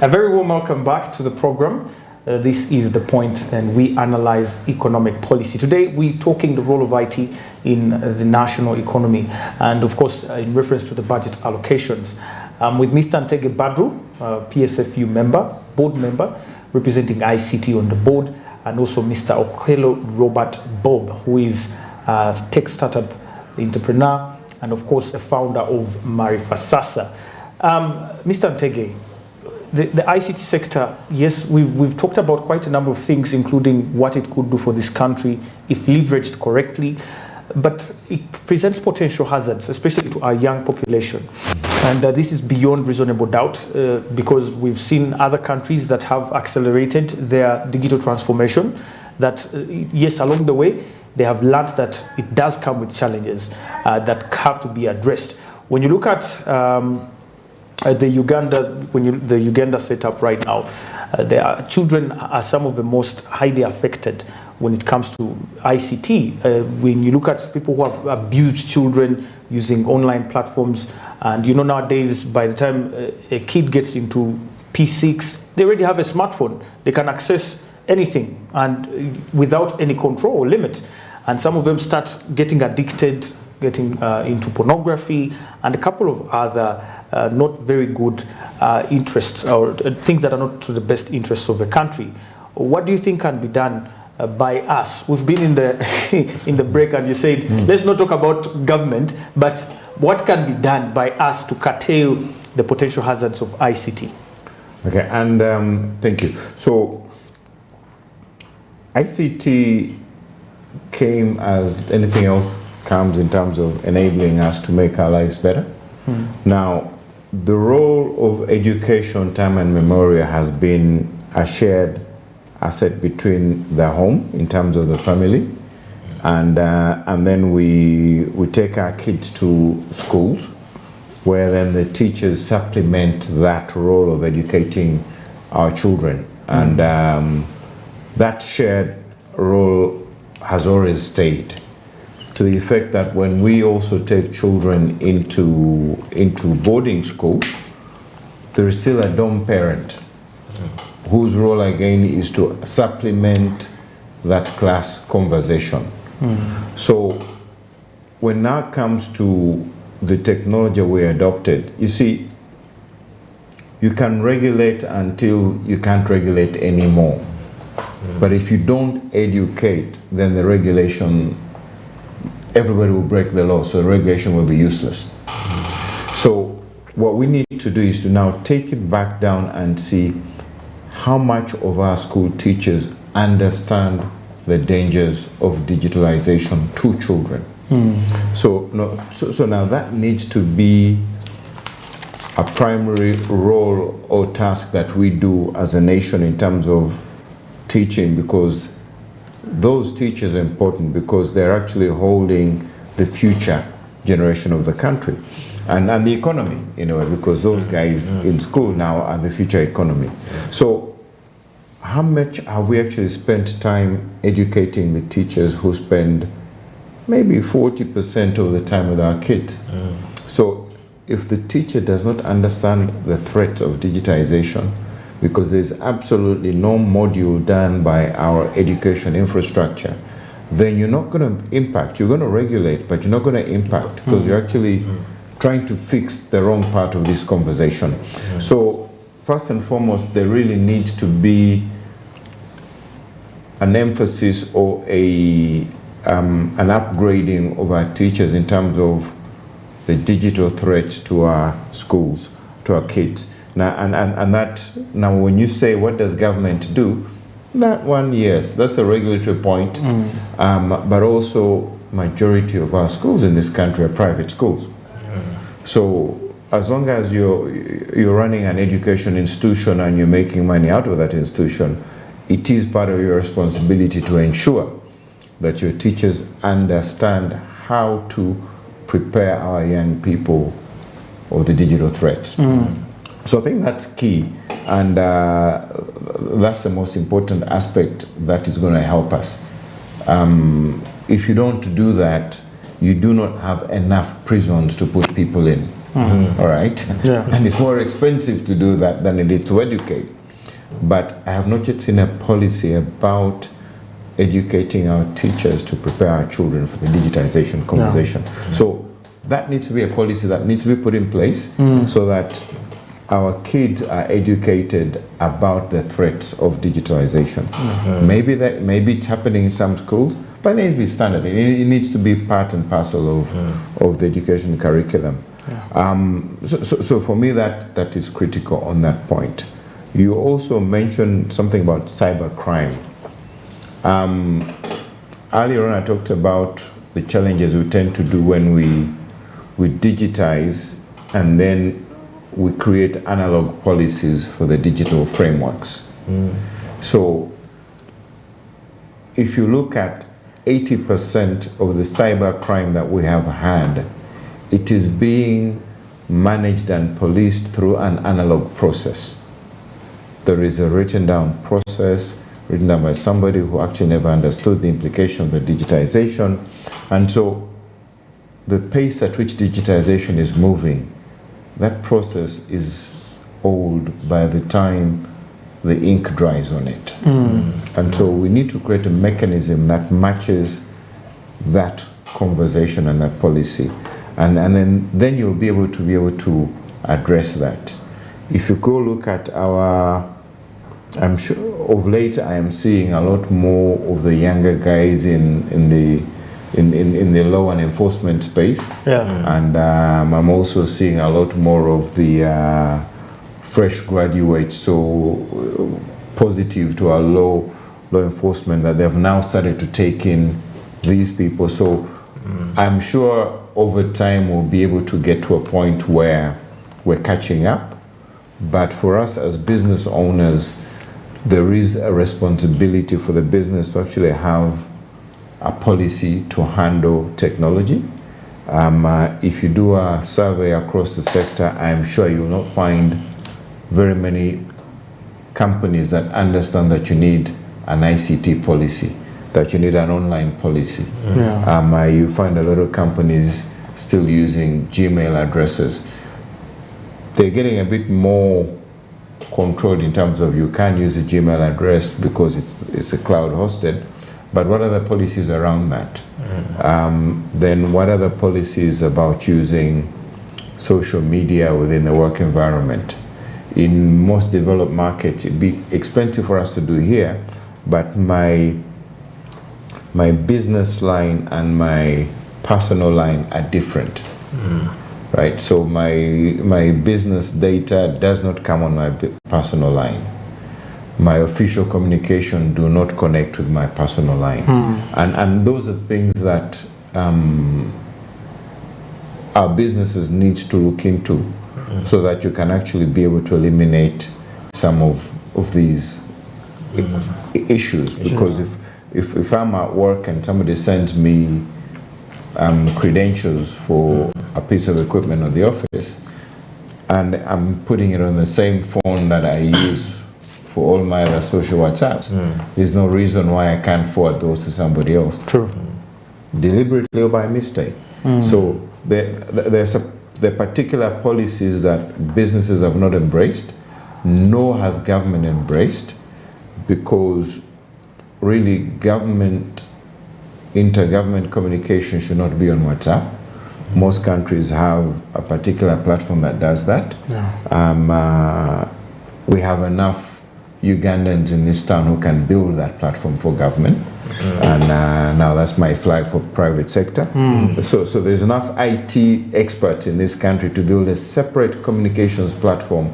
A very warm welcome back to the program. This is The Point, and we analyze economic policy. Today, we're talking the role of IT in the national economy, and of course, in reference to the budget allocations. With Mr. Ntege Badru, PSFU member, board member, representing ICT on the board, and also Mr. Okello Robert Bob, who is a tech startup entrepreneur, and of course, a founder of Marifasasa. Mr. Ntege, the ICT sector, yes, we've talked about quite a number of things, including what it could do for this country if leveraged correctly, but it presents potential hazards, especially to our young population. And this is beyond reasonable doubt because we've seen other countries that have accelerated their digital transformation, that yes, along the way, they have learned that it does come with challenges that have to be addressed. When you look at the Uganda setup right now, children are some of the most highly affected when it comes to ICT. When you look at people who have abused children using online platforms, and you know nowadays, by the time a kid gets into P6, they already have a smartphone. They can access anything and without any control or limit. And some of them start getting addicted, getting into pornography, and a couple of other not very good interests or things that are not to the best interests of the country. What do you think can be done by us? We've been in the in the break, and you said let's not talk about government, but what can be done by us to curtail the potential hazards of ICT? Okay, and thank you. So ICT came as anything else comes in terms of enabling us to make our lives better. Now, the role of education, time and memorial has been a shared asset between the home in terms of the family, and then we take our kids to schools, where then the teachers supplement that role of educating our children, and that shared role has always stayed, to the effect that when we also take children into boarding school, there is still a dorm parent whose role again is to supplement that class conversation. So when now comes to the technology we adopted, you see, you can regulate until you can't regulate anymore. But if you don't educate, then the regulation, everybody will break the law, so the regulation will be useless. So what we need to do is to now take it back down and see how much of our school teachers understand the dangers of digitalization to children. So now that needs to be a primary role or task that we do as a nation in terms of teaching, because those teachers are important, because they're actually holding the future generation of the country and the economy, in a way, because those guys in school now are the future economy. So how much have we actually spent time educating the teachers who spend maybe 40% of the time with our kids? So if the teacher does not understand the threat of digitization, because there's absolutely no module done by our education infrastructure, then you're not going to impact. You're going to regulate, but you're not going to impact, because you're actually trying to fix the wrong part of this conversation. So first and foremost, there really needs to be an emphasis or an upgrading of our teachers in terms of the digital threat to our schools, to our kids. Now, and that, now when you say what does government do, that one, yes, that's a regulatory point, but also majority of our schools in this country are private schools. So as long as you're running an education institution and you're making money out of that institution, it is part of your responsibility to ensure that your teachers understand how to prepare our young people for the digital threats. So I think that's key, and that's the most important aspect that is going to help us. If you don't do that, you do not have enough prisons to put people in. all right? Yeah. And it's more expensive to do that than it is to educate. But I have not yet seen a policy about educating our teachers to prepare our children for the digitization conversation. So that needs to be a policy that needs to be put in place so that our kids are educated about the threats of digitalization. Maybe it's happening in some schools, but it needs to be standard. It needs to be part and parcel of the education curriculum. So for me, that is critical on that point. You also mentioned something about cybercrime. Earlier on, I talked about the challenges we tend to do when we digitize and then we create analog policies for the digital frameworks. So if you look at 80% of the cybercrime that we have had, it is being managed and policed through an analog process. There is a written down process, written down by somebody who actually never understood the implication of the digitization. And so the pace at which digitization is moving, that process is old by the time the ink dries on it. And so we need to create a mechanism that matches that conversation and that policy. And then you'll be able to address that. If you go look at I'm sure of late I am seeing a lot more of the younger guys in the law and enforcement space. And I'm also seeing a lot more of the fresh graduates, so positive to our law enforcement, that they've now started to take in these people. So I'm sure over time we'll be able to get to a point where we're catching up. But for us as business owners, there is a responsibility for the business to actually have a policy to handle technology. If you do a survey across the sector, I'm sure you will not find very many companies that understand that you need an ICT policy, that you need an online policy. You find a lot of companies still using Gmail addresses. They're getting a bit more controlled in terms of you can't use a Gmail address because it's a cloud hosted. But what are the policies around that? Then what are the policies about using social media within the work environment? In most developed markets, it'd be expensive for us to do here, but my business line and my personal line are different. Right, so my business data does not come on my personal line. My official communication do not connect with my personal line. And those are things that our businesses need to look into so that you can actually be able to eliminate some of these issues. Because if I'm at work and somebody sends me credentials for a piece of equipment in the office, and I'm putting it on the same phone that I use for all my other social WhatsApps, there's no reason why I can't forward those to somebody else. True. Deliberately or by mistake. So there's the particular policies that businesses have not embraced, nor has government embraced, because really intergovernment communication should not be on WhatsApp. Most countries have a particular platform that does that. We have enough Ugandans in this town who can build that platform for government. And now that's my flag for private sector. So there's enough IT experts in this country to build a separate communications platform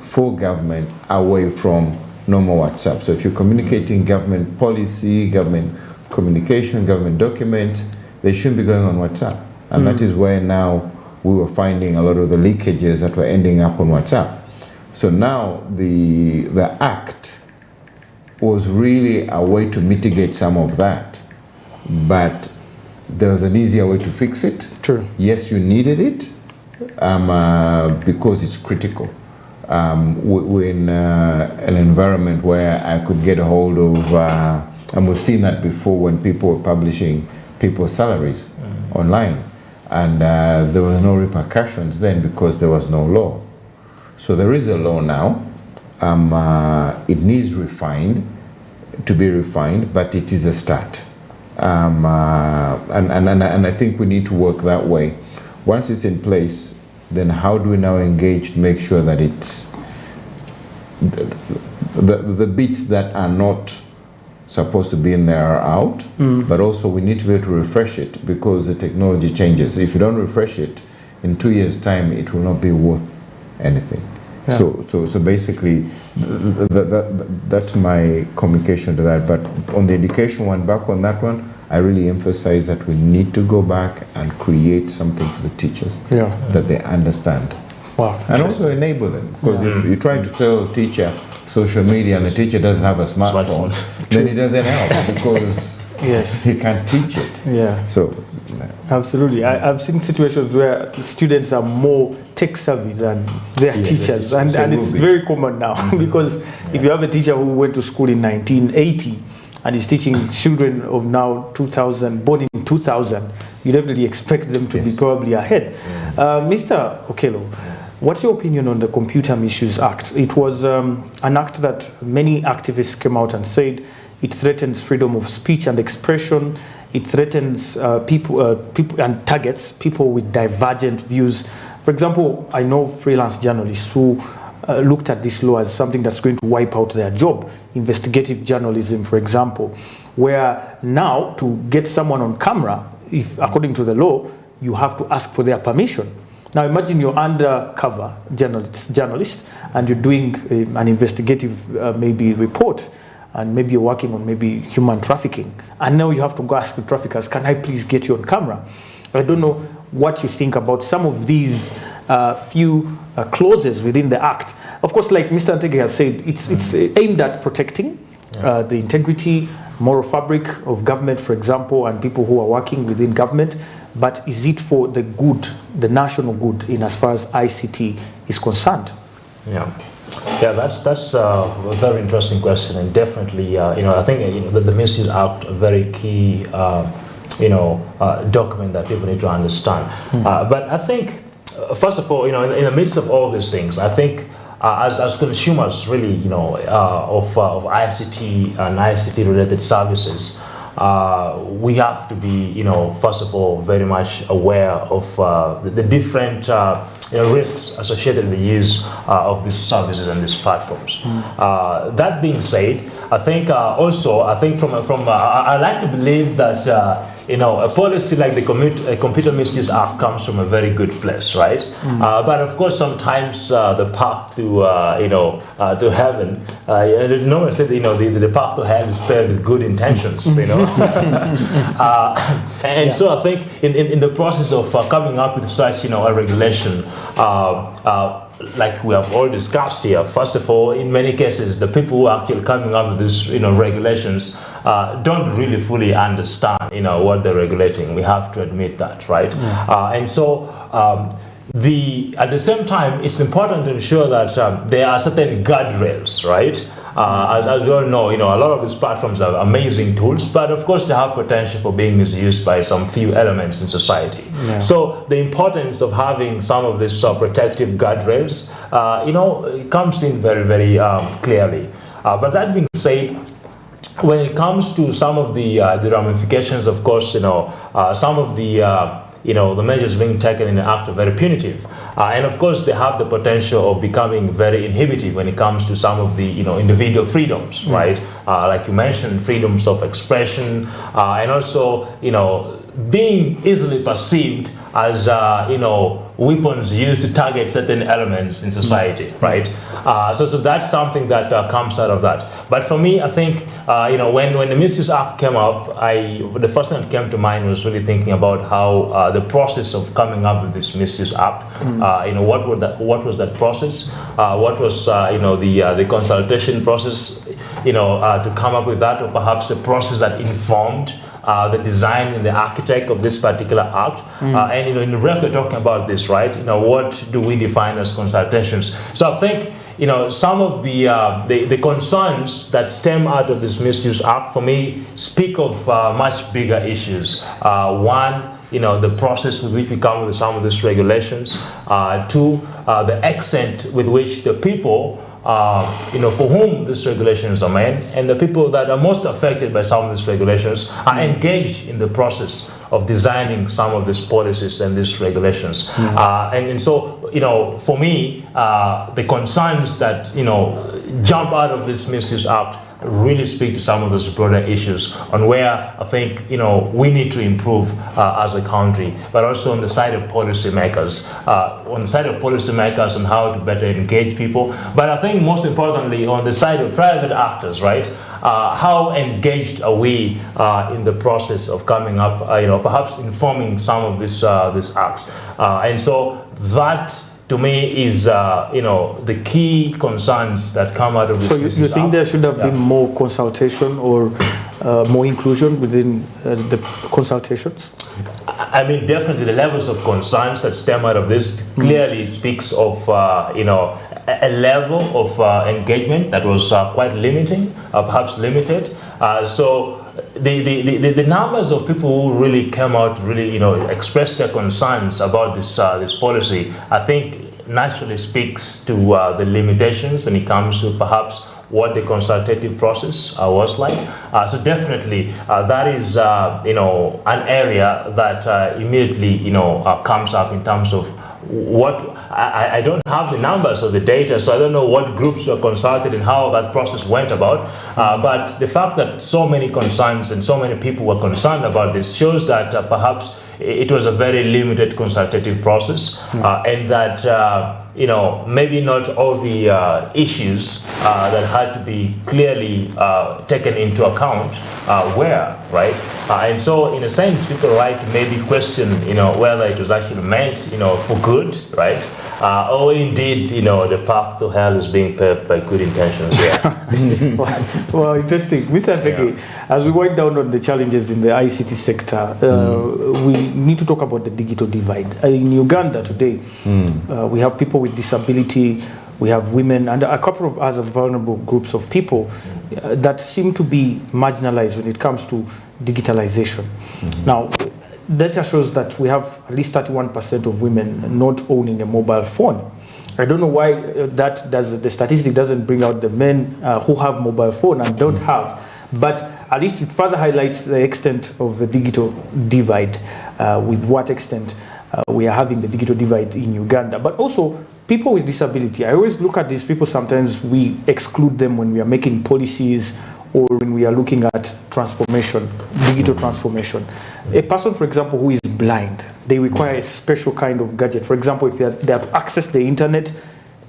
for government away from normal WhatsApp. So if you're communicating government policy, government communication, government documents, they shouldn't be going on WhatsApp. And that is where now we were finding a lot of the leakages that were ending up on WhatsApp. So now the act was really a way to mitigate some of that, but there was an easier way to fix it. True. Yes, you needed it because it's critical. We're in an environment where I could get a hold of, and we've seen that before when people were publishing people's salaries online. and there were no repercussions then because there was no law. So there is a law now. It needs to be refined, but it is a start. And I think we need to work that way. Once it's in place, then how do we now engage to make sure that it's the bits that are not supposed to be in there are out, but also we need to be able to refresh it because the technology changes. If you don't refresh it, in 2 years' time, it will not be worth anything. Yeah. So basically, that's my communication to that. But on the education one, back on that one, I really emphasize that we need to go back and create something for the teachers that they understand. Wow. And also enable them. Because if you try to tell a teacher social media and the teacher doesn't have a smartphone, then it doesn't help because he can't teach it. Yeah. So absolutely. I've seen situations where students are more tech savvy than their teachers, and it's very common now because if you have a teacher who went to school in 1980 and is teaching children of now 2000, born in 2000, you definitely expect them to be probably ahead. Mr. Okello, what's your opinion on the Computer Misuse Act? It was an act that many activists came out and said it threatens freedom of speech and expression. It threatens people and targets people with divergent views. For example, I know freelance journalists who looked at this law as something that's going to wipe out their job. Investigative journalism, for example, where now to get someone on camera, if according to the law, you have to ask for their permission. Now imagine you're undercover journalist and you're doing an investigative maybe report, and maybe you're working on maybe human trafficking, and now you have to go ask the traffickers, can I please get you on camera? I don't know what you think about some of these few clauses within the act. Of course, like Mr. Antege has said, it's aimed at protecting the integrity, moral fabric of government, for example, and people who are working within government. But is it for the good, the national good, in as far as ICT is concerned? Yeah, that's a very interesting question, and definitely, I think the Misuse Act, a very key, document that people need to understand. But I think, first of all, in the midst of all these things, I think as consumers, really, of ICT and ICT-related services, we have to be, first of all, very much aware of the different risks associated with the use of these services and these platforms. That being said, I think I like to believe that a policy like the Computer Misuse Act comes from a very good place, right? But of course, sometimes the path to heaven, no one said the path to hell is paved with good intentions, and so I think in the process of coming up with such a regulation, like we have all discussed here, first of all, in many cases, the people who are actually coming up with these regulations don't really fully understand what they're regulating. We have to admit that, right? And so at the same time, it's important to ensure that there are certain guardrails, right? As we all know, a lot of these platforms are amazing tools, but of course they have potential for being misused by some few elements in society. So the importance of having some of these protective guardrails, comes in very, very clearly. But that being said, when it comes to some of the ramifications, of course, some of the measures being taken in the act are very punitive. And of course, they have the potential of becoming very inhibitive when it comes to some of the individual freedoms, right? Like you mentioned, freedoms of expression, and also being easily perceived as weapons used to target certain elements in society, right? So that's something that comes out of that. But for me, I think when the Misuse Act came up, the first thing that came to mind was really thinking about how the process of coming up with this Misuse Act, what was that process? What was the consultation process, to come up with that, or perhaps the process that informed the design and the architect of this particular act, and in the record talking about this, right? What do we define as consultations? So I think some of the concerns that stem out of this Misuse Act, for me, speak of much bigger issues. One, the process with which we come with some of these regulations, to the extent with which the people for whom these regulations are made, and the people that are most affected by some of these regulations are engaged in the process of designing some of these policies and these regulations. And so, for me, the concerns that, jump out of this Misuse Act really speak to some of those broader issues on where I think, we need to improve as a country, but also on the side of policymakers, on how to better engage people. But I think most importantly, on the side of private actors, right? How engaged are we in the process of coming up, perhaps informing some of these acts? And so that, to me, is the key concerns that come out of this. So you think there should have been more consultation or more inclusion within the consultations? I mean, definitely the levels of concerns that stem out of this clearly speaks of a level of engagement that was quite limiting, perhaps limited. So the numbers of people who really came out, really expressed their concerns about this policy, I think naturally speaks to the limitations when it comes to perhaps what the consultative process was like. So definitely that is an area that immediately comes up in terms of what I don't have the numbers or the data, so I don't know what groups were consulted and how that process went about. But the fact that so many concerns and so many people were concerned about this shows that perhaps it was a very limited consultative process, and that maybe not all the issues that had to be clearly taken into account were, right? And so in a sense, people are right to maybe question, whether it was actually meant, for good, right? Or indeed, the path to hell is being paved by good intentions. Yeah. Well, interesting. Mr. Teke, as we wind down on the challenges in the ICT sector, we need to talk about the digital divide. In Uganda today, we have people with disability, we have women, and a couple of other vulnerable groups of people that seem to be marginalized when it comes to digitalization. Now, data shows that we have at least 31% of women not owning a mobile phone. I don't know why the statistic doesn't bring out the men who have mobile phone and don't have, but at least it further highlights the extent of the digital divide, with what extent we are having the digital divide in Uganda. But also people with disability. I always look at these people, sometimes we exclude them when we are making policies or when we are looking at transformation, digital transformation. A person, for example, who is blind, they require a special kind of gadget. For example, if they have to access the internet,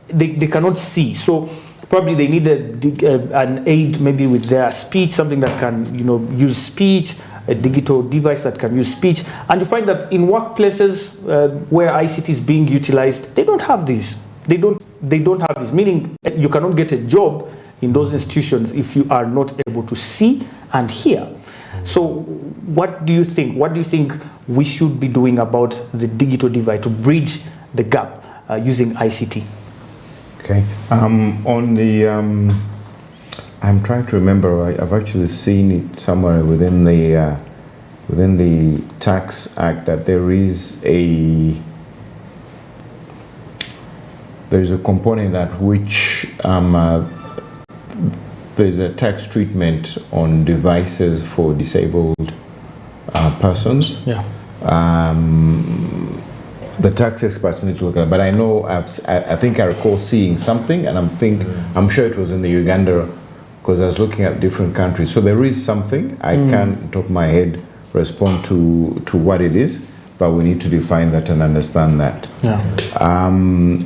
they cannot see. So probably they need an aid maybe with their speech, something that can use speech, a digital device that can use speech. And you find that in workplaces where ICT is being utilized, they don't have this. They don't have this, meaning you cannot get a job in those institutions if you are not able to see and hear. So what do you think? What do you think we should be doing about the digital divide to bridge the gap using ICT? Okay. On the, I'm trying to remember. I've actually seen it somewhere within the Tax Act that there's a component at which there's a tax treatment on devices for disabled persons. Yeah. The tax experts need to look at it, but I know I think I recall seeing something, and I'm sure it was in the Uganda, because I was looking at different countries. So there is something. I can't, on top of my head, respond to what it is, but we need to define that and understand that. Yeah.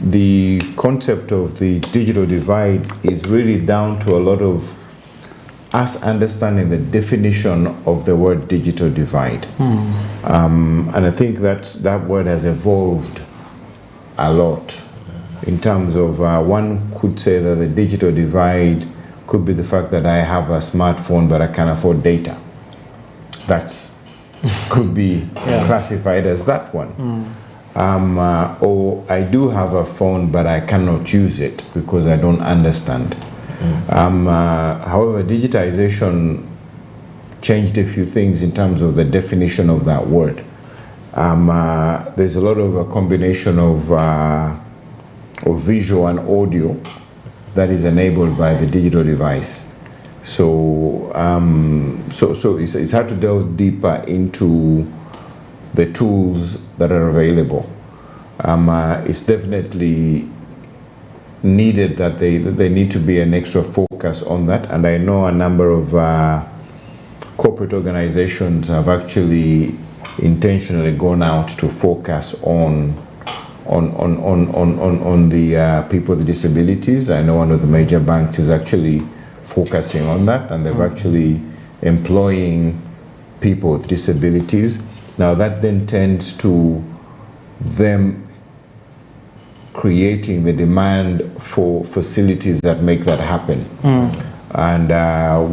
The concept of the digital divide is really down to a lot of us understanding the definition of the word digital divide. And I think that word has evolved a lot in terms of one could say that the digital divide could be the fact that I have a smartphone but I can't afford data. That's could be classified as that one. Or I do have a phone but I cannot use it because I don't understand. However, digitization changed a few things in terms of the definition of that word. There's a lot of a combination of visual and audio that is enabled by the digital device. So, so it's hard to delve deeper into the tools that are available. It's definitely needed that they need to be an extra focus on that, and I know a number of corporate organizations have actually intentionally gone out to focus on the people with disabilities. I know one of the major banks is actually focusing on that, and they're actually employing people with disabilities. Now that then tends to them creating the demand for facilities that make that happen. And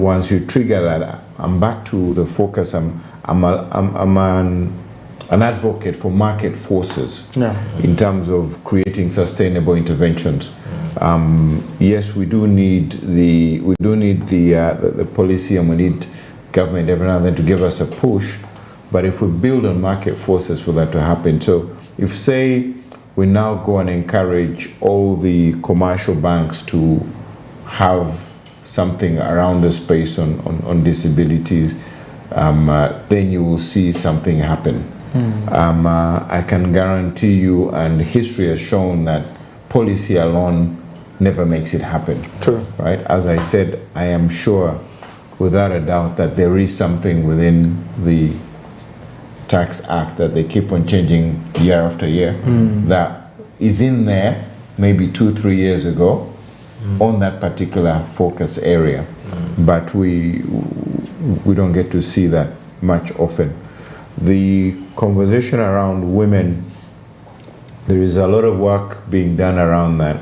once you trigger that, I'm back to the focus. I'm an advocate for market forces in terms of creating sustainable interventions. Yes, we do need the policy, and we need government every now and then to give us a push. But if we build on market forces for that to happen, so if say we now go and encourage all the commercial banks to have something around the space on disabilities, then you will see something happen. I can guarantee you, and history has shown that policy alone never makes it happen. True. Right? As I said, I am sure, without a doubt, that there is something within the Tax Act that they keep on changing year after year that is in there maybe 2-3 years ago on that particular focus area, but we don't get to see that much often. The conversation around women, there is a lot of work being done around that,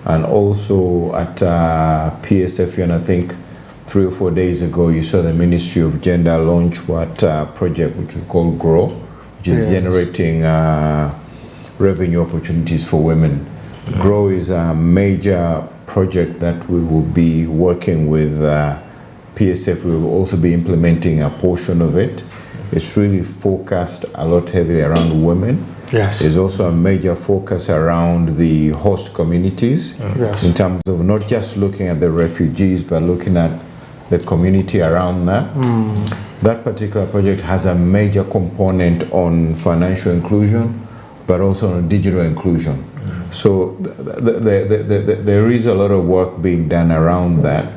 and also at PSF, and I think 3 or 4 days ago, you saw the Ministry of Gender launch what project which we call GROW, which is generating revenue opportunities for women. GROW is a major project that we will be working with PSF. We will also be implementing a portion of it. It's really focused a lot heavily around women. Yes. There's also a major focus around the host communities in terms of not just looking at the refugees, but looking at the community around that. That particular project has a major component on financial inclusion, but also on digital inclusion. So there is a lot of work being done around that.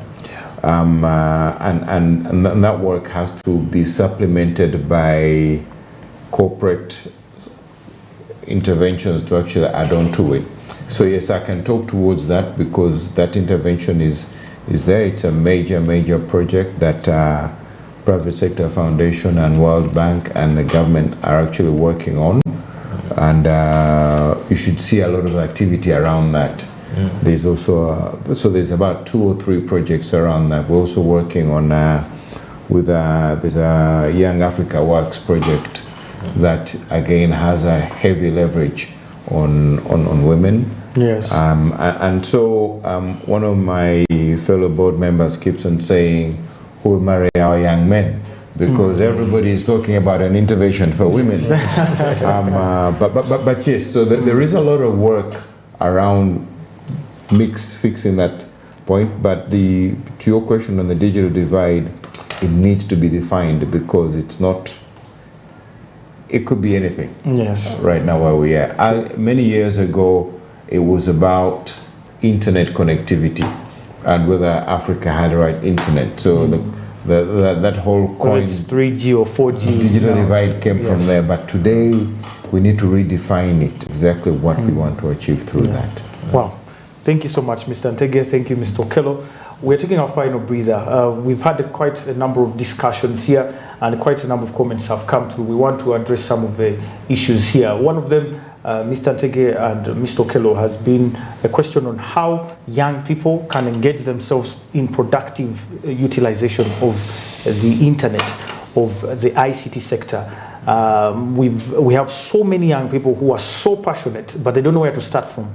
And that work has to be supplemented by corporate interventions to actually add on to it. So yes, I can talk towards that because that intervention is there. It's a major project that Private Sector Foundation and World Bank and the government are actually working on, and you should see a lot of activity around that. There's also so there's about 2 or 3 projects around that. We're also working on there's a Young Africa Works project that again has a heavy leverage on women. Yes. And so one of my fellow board members keeps on saying, who will marry our young men? Because everybody is talking about an intervention for women. But yes, so there is a lot of work around fixing that point. But to your question on the digital divide, it needs to be defined because it's not, it could be anything. Yes. Right now where we are. Many years ago, it was about internet connectivity and whether Africa had the right internet. So that whole coin, it's 3G or 4G, digital divide came from there. But today, we need to redefine it, exactly what we want to achieve through that. Wow. Thank you so much, Mr. Ntege. Thank you, Mr. Okello. We're taking our final breather. We've had quite a number of discussions here and quite a number of comments have come through. We want to address some of the issues here. One of them, Mr. Ntege and Mr. Okello, has been a question on how young people can engage themselves in productive utilization of the internet, of the ICT sector. We have so many young people who are so passionate, but they don't know where to start from.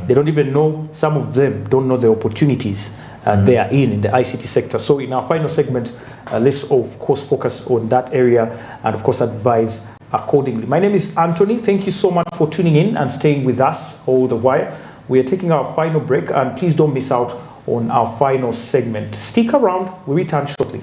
They don't even know, some of them don't know the opportunities they are in the ICT sector. So in our final segment, let's of course focus on that area and of course advise accordingly. My name is Anthony. Thank you so much for tuning in and staying with us all the while. We are taking our final break, and please don't miss out on our final segment. Stick around. We return shortly.